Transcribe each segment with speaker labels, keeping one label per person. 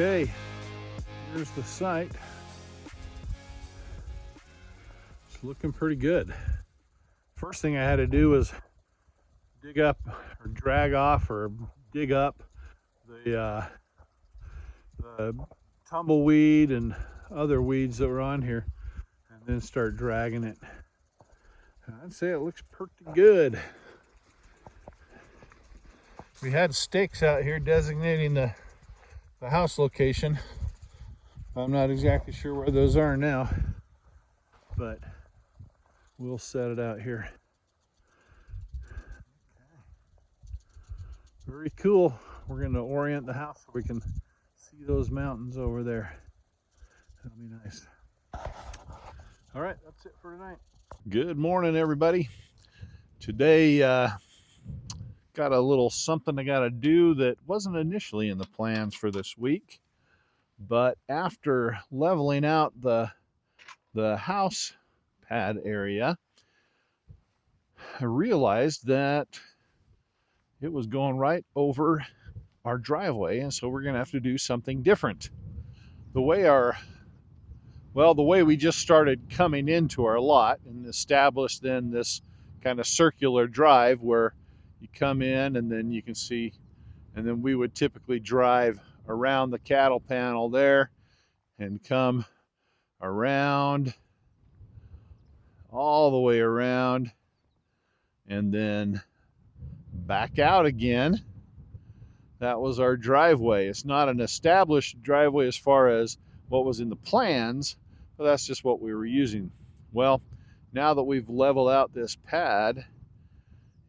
Speaker 1: Okay, here's the site. It's looking pretty good. First thing I had to do was dig up or drag off or dig up the tumbleweed and other weeds that were on here, and then start dragging it. And I'd say it looks pretty good. We had stakes out here designating the house location. I'm not exactly sure where those are now, but we'll set it out here. Very cool. We're going to orient the house so we can see those mountains over there. That'll be nice. All right, that's it for tonight. Good morning, everybody. Today, got a little something I got to do that wasn't initially in the plans for this week, but after leveling out the house pad area, I realized that it was going right over our driveway, and so we're going to have to do something different. The way we just started coming into our lot and established then this kind of circular drive where you come in and then you can see, and then we would typically drive around the cattle panel there and come around, all the way around, and then back out again. That was our driveway. It's not an established driveway as far as what was in the plans, but that's just what we were using. Well, now that we've leveled out this pad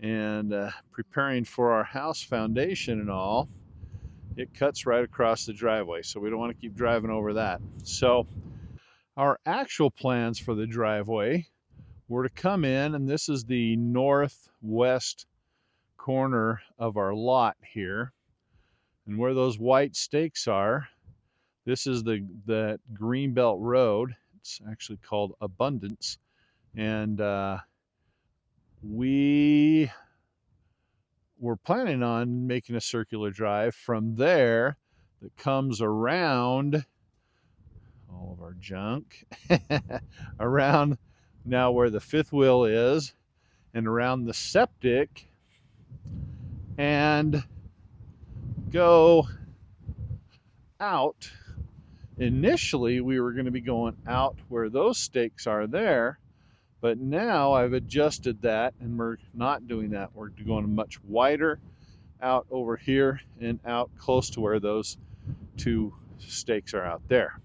Speaker 1: and preparing for our house foundation and all, it cuts right across the driveway, so we don't want to keep driving over that. So our actual plans for the driveway were to come in, and this is the northwest corner of our lot here, and where those white stakes are, this is the Greenbelt Road. It's actually called Abundance, and we were planning on making a circular drive from there that comes around all of our junk around now where the fifth wheel is, and around the septic, and go out. Initially, we were going to be going out where those stakes are there, but now I've adjusted that and we're not doing that. We're going much wider out over here and out close to where those two stakes are out there.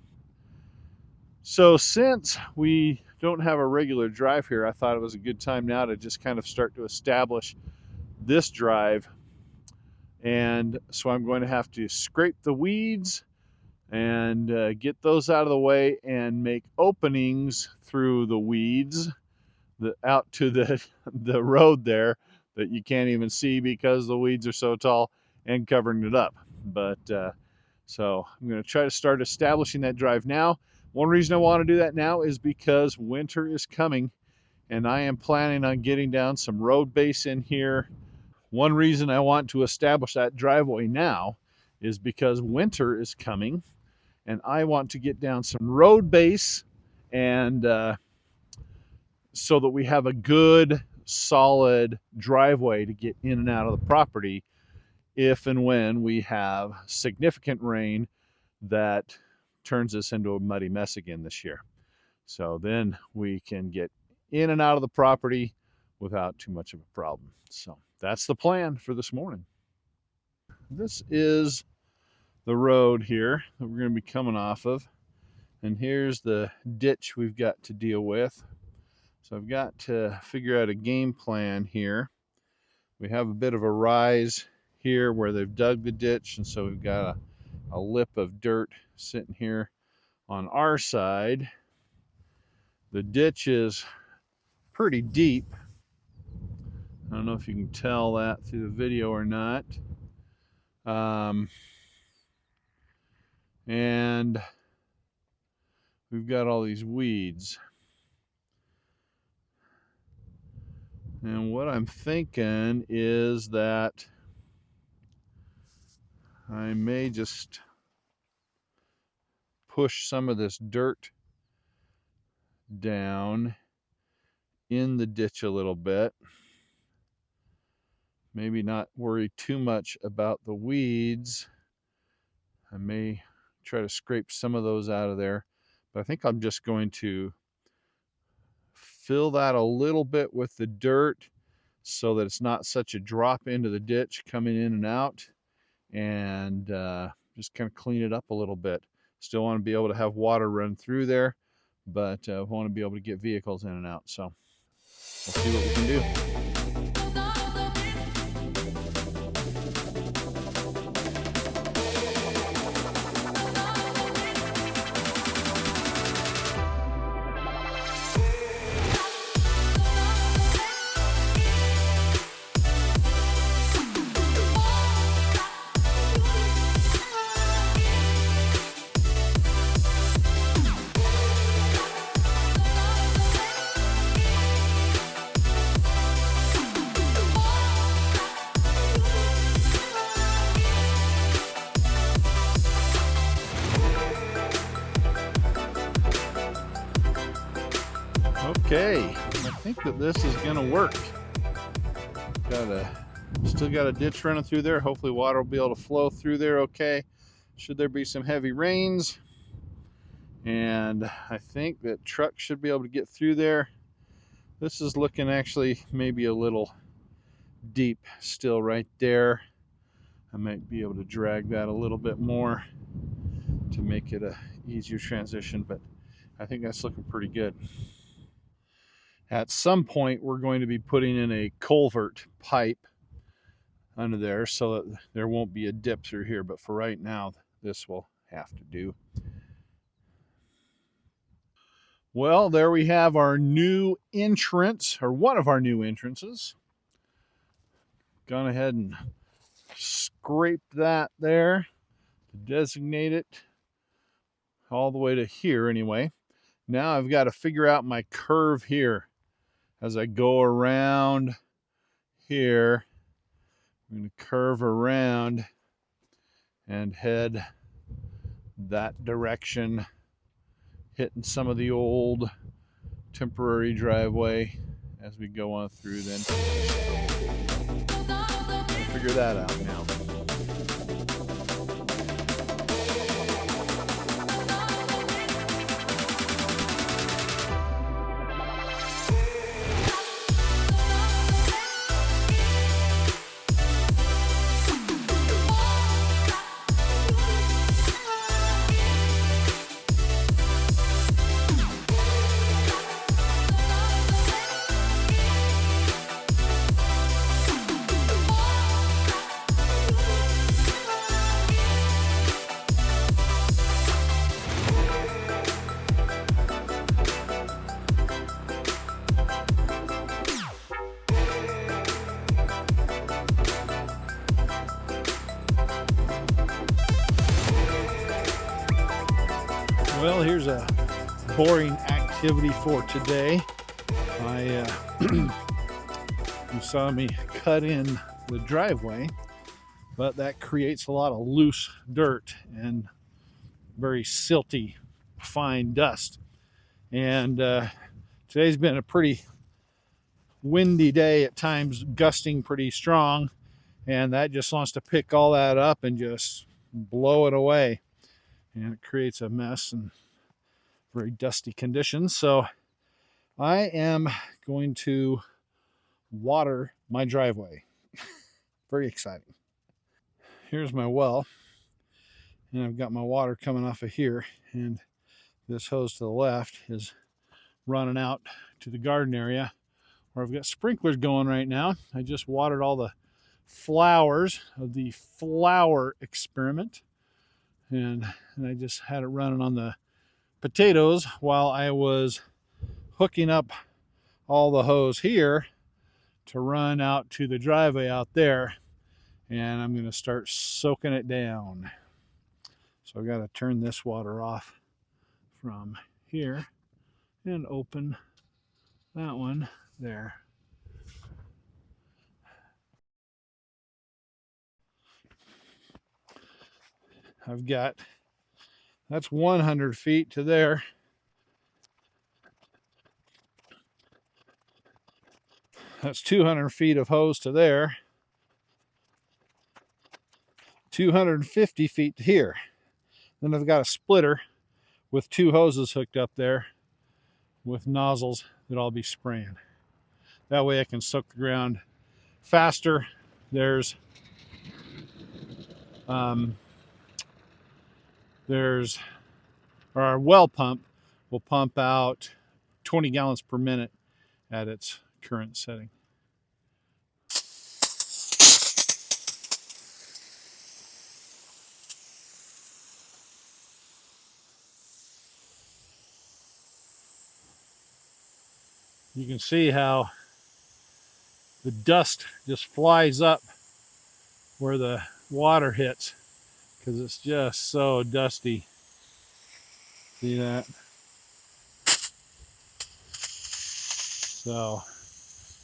Speaker 1: So since we don't have a regular drive here, I thought it was a good time now to just kind of start to establish this drive. And so I'm going to have to scrape the weeds and get those out of the way and make openings through the weeds out to the road there that you can't even see because the weeds are so tall and covering it up. But so I'm going to try to start establishing that drive now. One reason I want to do that now is because winter is coming, and I am planning on getting down some road base in here. One reason I want to establish that driveway now is because winter is coming, and I want to get down some road base, and so that we have a good, solid driveway to get in and out of the property if and when we have significant rain that turns us into a muddy mess again this year. So then we can get in and out of the property without too much of a problem. So that's the plan for this morning. This is the road here that we're going to be coming off of, and here's the ditch we've got to deal with. So I've got to figure out a game plan here. We have a bit of a rise here where they've dug the ditch, and so we've got a lip of dirt sitting here on our side. The ditch is pretty deep. I don't know if you can tell that through the video or not. And we've got all these weeds. And what I'm thinking is that I may just push some of this dirt down in the ditch a little bit. Maybe not worry too much about the weeds. I may try to scrape some of those out of there, but I think I'm just going to fill that a little bit with the dirt so that it's not such a drop into the ditch coming in and out, and just kind of clean it up a little bit. Still want to be able to have water run through there, but want to be able to get vehicles in and out. So we'll see what we can do. Okay, I think that this is gonna work. Still got a ditch running through there. Hopefully water will be able to flow through there okay. Should there be some heavy rains. And I think that trucks should be able to get through there. This is looking actually maybe a little deep still right there. I might be able to drag that a little bit more to make it a easier transition, but I think that's looking pretty good. At some point, we're going to be putting in a culvert pipe under there so that there won't be a dip through here, but for right now, this will have to do. Well, there we have our new entrance, or one of our new entrances. Gone ahead and scraped that there to designate it all the way to here anyway. Now I've got to figure out my curve here. As I go around here, I'm going to curve around and head that direction, hitting some of the old temporary driveway as we go on through then. I'll figure that out now. Well, here's a boring activity for today. You saw me cut in the driveway, but that creates a lot of loose dirt and very silty, fine dust. And today's been a pretty windy day, at times gusting pretty strong, and that just wants to pick all that up and just blow it away. And it creates a mess and very dusty conditions. So I am going to water my driveway. Very exciting. Here's my well, and I've got my water coming off of here, and this hose to the left is running out to the garden area where I've got sprinklers going right now. I just watered all the flowers of the flower experiment, and I just had it running on the potatoes while I was hooking up all the hose here to run out to the driveway out there, and I'm going to start soaking it down. So I've got to turn this water off from here and open that one there. I've got That's 100 feet to there. That's 200 feet of hose to there. 250 feet to here. Then I've got a splitter with 2 hoses hooked up there with nozzles that I'll be spraying. That way I can soak the ground faster. There's our well pump will pump out 20 gallons per minute at its current setting. You can see how the dust just flies up where the water hits because it's just so dusty. See that? So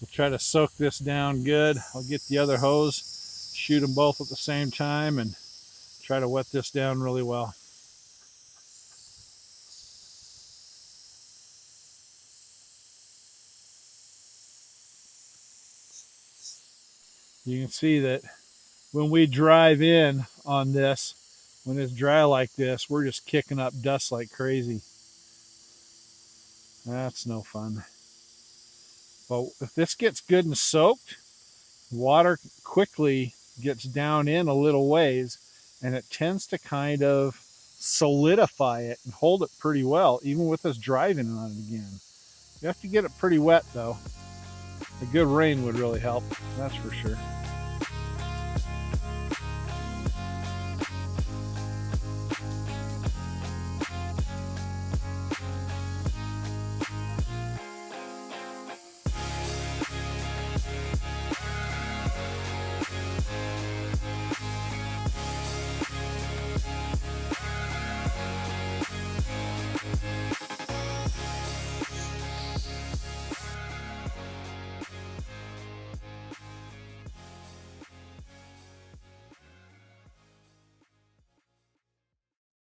Speaker 1: we'll try to soak this down good. I'll get the other hose, shoot them both at the same time, and try to wet this down really well. You can see that when we drive in on this, when it's dry like this, we're just kicking up dust like crazy. That's no fun. But if this gets good and soaked, water quickly gets down in a little ways, and it tends to kind of solidify it and hold it pretty well, even with us driving on it again. You have to get it pretty wet though. A good rain would really help, that's for sure.